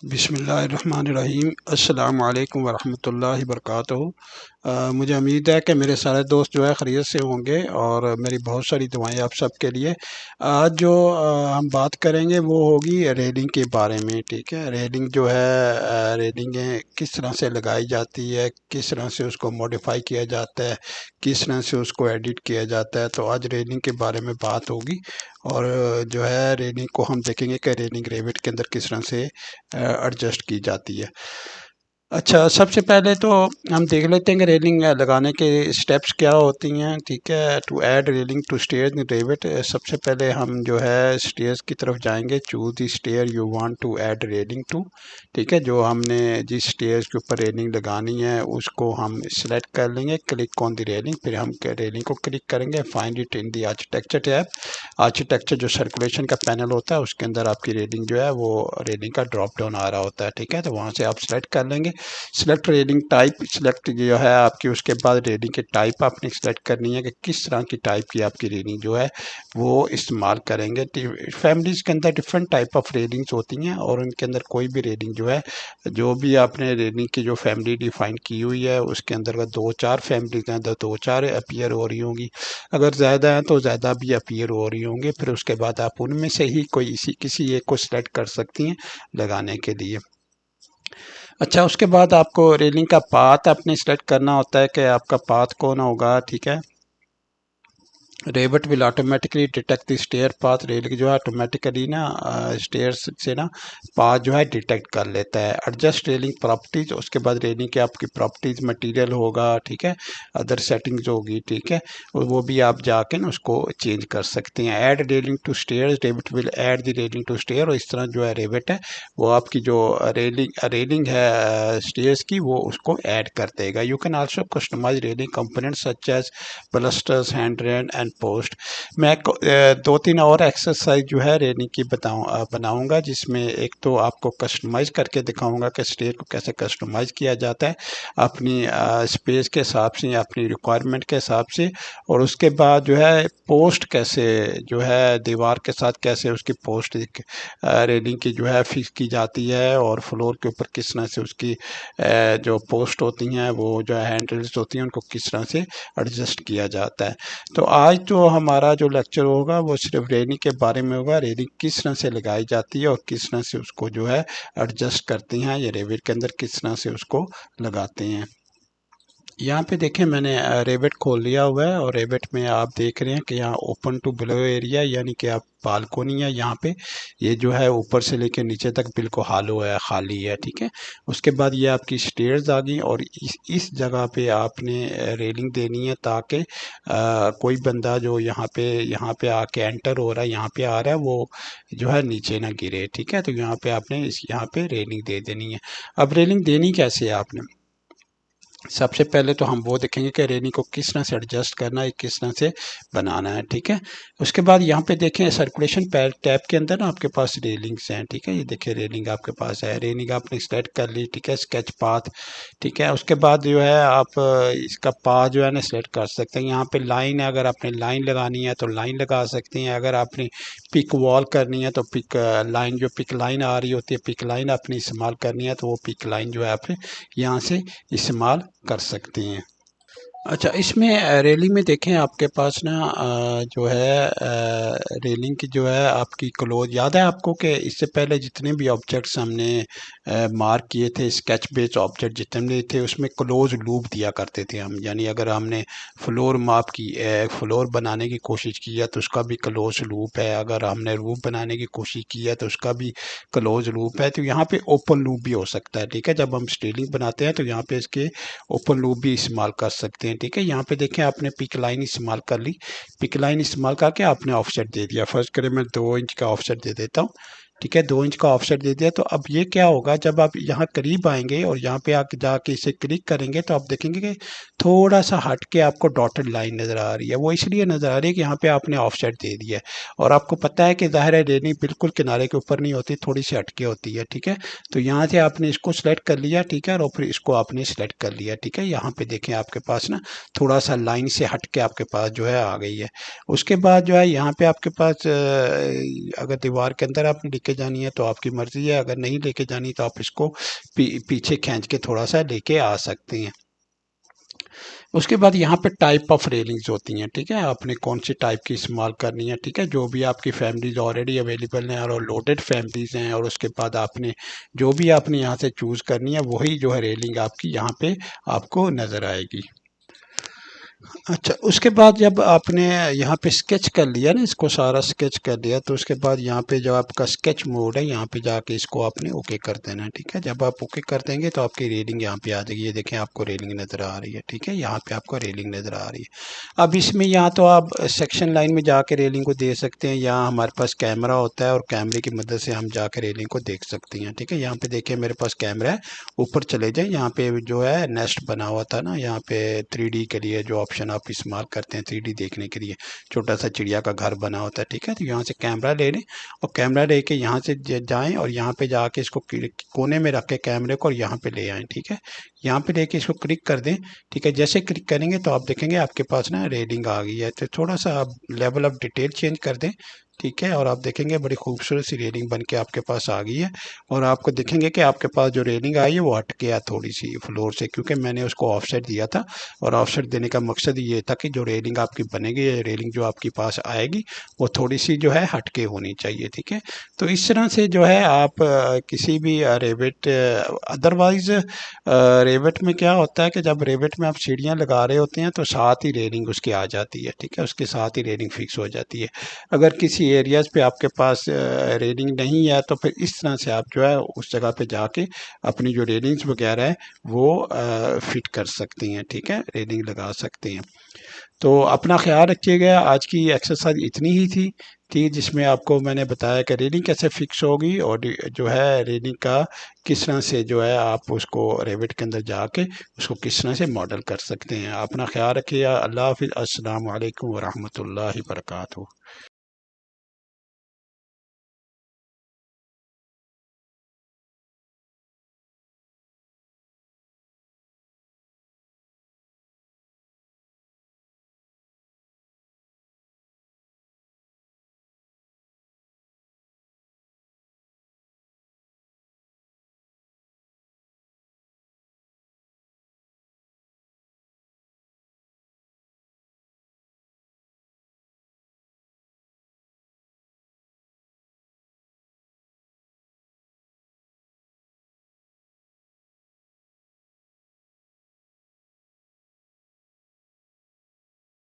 बिस्मिल्लाहिर्रहमानिर्रहीम। अस्सलामु अलैकुम वरहमतुल्लाहि वबरकातुहू। मुझे उम्मीद है कि मेरे सारे दोस्त जो है ख़ैरियत से होंगे और मेरी बहुत सारी दुआएं आप सब के लिए। आज जो हम बात करेंगे वो होगी रेलिंग के बारे में। ठीक है, रेलिंग जो है रेलिंगें किस तरह से लगाई जाती है, किस तरह से उसको मॉडिफाई किया जाता है, किस तरह से उसको एडिट किया जाता है। तो आज रेलिंग के बारे में बात होगी और जो है रेलिंग को हम देखेंगे कि रेलिंग रेविट के अंदर किस तरह से एडजस्ट की जाती है। अच्छा, सबसे पहले तो हम देख लेते हैं कि रेलिंग लगाने के स्टेप्स क्या होती हैं। ठीक है, to add railing to stairs in Revit, सबसे पहले हम जो है स्टेयर्स की तरफ जाएंगे। Choose the stair you want to add railing to. ठीक है, जो हमने जिस स्टेयर्स के ऊपर रेलिंग लगानी है उसको हम सिलेक्ट कर लेंगे। क्लिक ऑन द रेलिंग, फिर हम रेलिंग को क्लिक करेंगे। Find it in the architecture tab. Architecture जो सर्कुलेशन का पैनल होता है उसके अंदर आपकी रेलिंग जो है वो रेलिंग का ड्रॉप डाउन आ रहा होता है। ठीक है, तो वहाँ से आप सेलेक्ट कर लेंगे। सिलेक्ट रेलिंग टाइप सिलेक्ट जो है आपकी, उसके बाद रेलिंग की टाइप आपने सेलेक्ट करनी है कि किस तरह की टाइप की आपकी रेलिंग जो है वो इस्तेमाल करेंगे। फैमिलीज़ के अंदर डिफरेंट टाइप ऑफ रेलिंग्स होती हैं और उनके अंदर कोई भी रेलिंग जो है, जो भी आपने रेलिंग की जो फैमिली डिफाइन की हुई है उसके अंदर का दो चार फैमिलीज हैं तो दो चार अपीयर हो रही होंगी। अगर ज़्यादा हैं तो ज़्यादा भी अपीयर हो रही होंगी। फिर उसके बाद आप उनमें से ही कोई किसी एक को सिलेक्ट कर सकती हैं लगाने के लिए। अच्छा, उसके बाद आपको रेलिंग का पाथ अपने सेलेक्ट करना होता है कि आपका पाथ कौन होगा। ठीक है, Revit will automatically detect the stair path. Railing जो है ऑटोमेटिकली ना स्टेयर से ना पाथ जो है डिटेक्ट कर लेता है। एडजस्ट रेलिंग प्रॉपर्टीज, उसके बाद रेलिंग की आपकी प्रॉपर्टीज मटेरियल होगा। ठीक है, अदर सेटिंग्स होगी। ठीक है, और वो भी आप जाके ना उसको चेंज कर सकते हैं। Add railing to stair, Revit will add the railing to stair. और इस तरह जो है रेविट है वो आपकी जो रेलिंग है स्टेयर्स की वो उसको ऐड कर देगा। You can also customise railing components such as balusters, hand rail and post. मैं दो तीन और एक्सरसाइज जो है रेलिंग की बनाऊंगा, जिसमें एक तो आपको कस्टमाइज करके दिखाऊंगा कि स्टेयर को कैसे कस्टमाइज किया जाता है अपनी स्पेस के हिसाब से, अपनी रिक्वायरमेंट के हिसाब से। और उसके बाद जो है पोस्ट कैसे जो है दीवार के साथ कैसे उसकी पोस्ट रेलिंग की जो है फिक्स की जाती है और फ्लोर के ऊपर किस तरह से उसकी जो पोस्ट होती हैं वो जो हैंडल्स होती हैं उनको किस तरह से एडजस्ट किया जाता है। तो आज जो हमारा जो लेक्चर होगा वो सिर्फ रेलिंग के बारे में होगा। रेलिंग किस तरह से लगाई जाती है और किस तरह से उसको जो है एडजस्ट करती हैं, ये रेविट के अंदर किस तरह से उसको लगाते हैं। यहाँ पे देखें मैंने रेविट खोल लिया हुआ है और रेविट में आप देख रहे हैं कि यहाँ ओपन टू बिलो एरिया यानी कि आप बालकोनी है यहाँ पे। ये जो है ऊपर से लेकर नीचे तक बिल्कुल हालो है, खाली है। ठीक है, उसके बाद ये आपकी स्टेयर्स आ गई और इस जगह पे आपने रेलिंग देनी है ताकि कोई बंदा जो यहाँ पे आके एंटर हो रहा है, यहाँ पे आ रहा है, वो जो है नीचे ना गिरे। ठीक है, तो यहाँ पे आपने यहाँ पे रेलिंग दे देनी है। अब रेलिंग देनी कैसे है आपने, सबसे पहले तो हम वो देखेंगे कि रेलिंग को किस तरह से एडजस्ट करना है, किस तरह से बनाना है। ठीक है, उसके बाद यहाँ पे देखें सर्कुलेशन टैब के अंदर ना आपके पास रेलिंग्स हैं। ठीक है, ये देखिए रेलिंग आपके पास है, रेलिंग आपने सेलेक्ट कर ली। ठीक है, स्केच पाथ। ठीक है, उसके बाद जो है आप इसका पाथ जो है ना सेलेक्ट कर सकते हैं। यहाँ पे लाइन है, अगर आपने लाइन लगानी है तो लाइन लगा सकते हैं। अगर आपने पिक वॉल करनी है तो पिक लाइन, जो पिक लाइन आ रही होती है पिक लाइन अपनी इस्तेमाल करनी है तो वो पिक लाइन जो है आप यहाँ से इस्तेमाल कर सकते हैं। अच्छा, इसमें रेलिंग में देखें आपके पास ना जो है रेलिंग की जो है आपकी क्लोज, याद है आपको कि इससे पहले जितने भी ऑब्जेक्ट्स हमने मार्क किए थे स्केच बेस्ड ऑब्जेक्ट जितने भी थे उसमें क्लोज लूप दिया करते थे हम। यानी अगर हमने फ्लोर माप की फ्लोर बनाने की कोशिश की है तो उसका भी क्लोज लूप है, अगर हमने रूफ बनाने की कोशिश की है तो उसका भी क्लोज लूप है। तो यहाँ पे ओपन लूप भी हो सकता है। ठीक है, जब हम स्टेलिंग बनाते हैं तो यहाँ पे इसके ओपन लूप भी इस्तेमाल कर सकते हैं। ठीक है, यहाँ पे देखें आपने पिक लाइन इस्तेमाल कर ली, पिक लाइन इस्तेमाल करके आपने ऑफसेट दे दिया। फर्स्ट करें मैं 2 इंच का ऑफसेट दे देता हूँ। ठीक है, 2 इंच का ऑफसेट दे दिया। तो अब ये क्या होगा, जब आप यहाँ करीब आएंगे और यहाँ पे आके जाके इसे क्लिक करेंगे तो आप देखेंगे कि थोड़ा सा हट के आपको डॉटेड लाइन नज़र आ रही है। वो इसलिए नज़र आ रही है कि यहाँ पे आपने ऑफसेट दे दिया है और आपको पता है कि ज़ाहिर है रेलिंग बिल्कुल किनारे के ऊपर नहीं होती, थोड़ी सी हटके होती है। ठीक है, तो यहाँ से आपने इसको सेलेक्ट कर लिया। ठीक है, और फिर इसको आपने सेलेक्ट कर लिया। ठीक है, यहाँ पे देखें आपके पास ना थोड़ा सा लाइन से हट के आपके पास जो है आ गई है। उसके बाद जो है यहाँ पे आपके पास अगर दीवार के अंदर आपने लेके जानी है तो आपकी मर्ज़ी है, अगर नहीं लेके जानी तो आप इसको पीछे खींच के थोड़ा सा लेके आ सकते हैं। उसके बाद यहाँ पे टाइप ऑफ रेलिंग्स होती हैं, ठीक है, आपने कौन सी टाइप की इस्तेमाल करनी है, ठीक है, जो भी आपकी फैमिलीज ऑलरेडी अवेलेबल हैं और लोडेड फैमिलीज हैं, और उसके बाद आपने जो भी आपने यहाँ से चूज़ करनी है वही जो है रेलिंग आपकी यहाँ पे आपको नज़र आएगी। अच्छा, उसके बाद जब आपने यहाँ पे स्केच कर लिया ना, इसको सारा स्केच कर लिया, तो उसके बाद यहाँ पे जो आपका स्केच मोड है यहाँ पे जाके इसको आपने ओके कर देना है, ठीक है। जब आप ओके कर देंगे तो आपकी रेलिंग यहाँ पे आ जाएगी, ये देखें आपको रेलिंग नज़र आ रही है, ठीक है, यहाँ पे आपको रेलिंग नज़र आ रही है। अब इसमें यहाँ तो आप सेक्शन लाइन में जाके रेलिंग को दे सकते हैं, यहाँ हमारे पास कैमरा होता है और कैमरे की मदद से हम जाके रेलिंग को देख सकते हैं, ठीक है। यहाँ पे देखिए मेरे पास कैमरा है, ऊपर चले जाए, यहाँ पे जो है नेस्ट बना हुआ था ना, यहाँ पे 3D के लिए जो ऑप्शन आप इस्तेमाल करते हैं 3D देखने के लिए, छोटा सा चिड़िया का घर बना होता है, ठीक है। तो यहाँ से कैमरा ले लें और कैमरा लेके यहाँ से जाएं और यहाँ पे जाके इसको कोने में रख के कैमरे को और यहाँ पे ले आएँ, ठीक है। यहाँ पे लेके इसको क्लिक कर दें, ठीक है। जैसे क्लिक करेंगे तो आप देखेंगे आपके पास ना रेलिंग आ गई है, तो थोड़ा सा आप लेवल ऑफ डिटेल चेंज कर दें, ठीक है, और आप देखेंगे बड़ी खूबसूरत सी रेलिंग बन के आपके पास आ गई है। और आपको देखेंगे कि आपके पास जो रेलिंग आई है वो हट गया थोड़ी सी फ्लोर से, क्योंकि मैंने उसको ऑफसेट दिया था, और ऑफसेट देने का मकसद ये था कि जो रेलिंग आपकी बनेगी, रेलिंग जो आपके पास आएगी वो थोड़ी सी जो है हट के होनी चाहिए, ठीक है। तो इस तरह से जो है आप किसी भी रेविट, अदरवाइज रेविट में क्या होता है कि जब रेविट में आप सीढ़ियाँ लगा रहे होते हैं तो साथ ही रेलिंग उसकी आ जाती है, ठीक है, उसके साथ ही रेलिंग फिक्स हो जाती है। अगर किसी एरियाज़ पे आपके पास रेलिंग नहीं है तो फिर इस तरह से आप जो है उस जगह पे जाके अपनी जो रेलिंग्स वगैरह है वो फिट कर सकते हैं, ठीक है, रेलिंग लगा सकते हैं। तो अपना ख्याल रखिएगा। आज की एक्सरसाइज इतनी ही थी जिसमें आपको मैंने बताया कि रेलिंग कैसे फिक्स होगी, और जो है रेलिंग का किस तरह से जो है आप उसको रेविट के अंदर जाके उसको किस तरह से मॉडल कर सकते हैं। अपना ख्याल रखिएगा। अल्लाह हाफिज़। अस्सलाम वालेकुम वरहमतुल्लाहि वबरकातुहू।